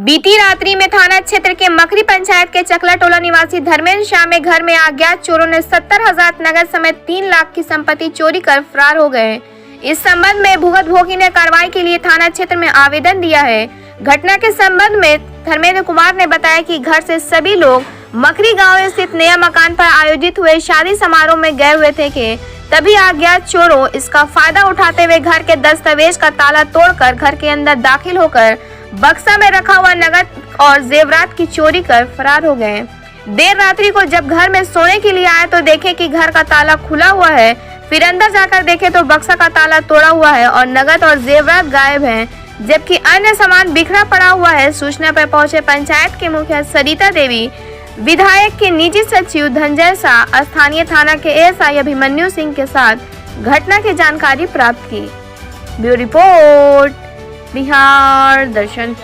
बीती रात्रि में थाना क्षेत्र के मखरी पंचायत के चकला टोला निवासी धर्मेंद्र श्याम के घर में अज्ञात चोरों ने 70,000 नगद समेत 3 लाख की संपत्ति चोरी कर फरार हो गए। इस संबंध में भुगतभोगी ने कार्रवाई के लिए थाना क्षेत्र में आवेदन दिया है। घटना के संबंध में धर्मेंद्र कुमार ने बताया कि घर से सभी लोग मखरी गांव स्थित नया मकान पर आयोजित हुए शादी समारोह में गए हुए थे कि तभी अज्ञात चोरों इसका फायदा उठाते हुए घर के दस्तावेज का ताला तोड़कर घर के अंदर दाखिल होकर बक्सा में रखा हुआ नगद और जेवरात की चोरी कर फरार हो गए। देर रात्रि को जब घर में सोने के लिए आए तो देखे कि घर का ताला खुला हुआ है। फिर अंदर जाकर देखे तो बक्सा का ताला तोड़ा हुआ है और नगद और जेवरात गायब हैं, जबकि अन्य सामान बिखरा पड़ा हुआ है। सूचना पर पहुंचे पंचायत के मुखिया सरिता देवी, विधायक के निजी सचिव धनंजय शाह, स्थानीय थाना के एएसआई अभिमन्यु सिंह के साथ घटना की जानकारी प्राप्त की। ब्यूरो रिपोर्ट बिहार दर्शन।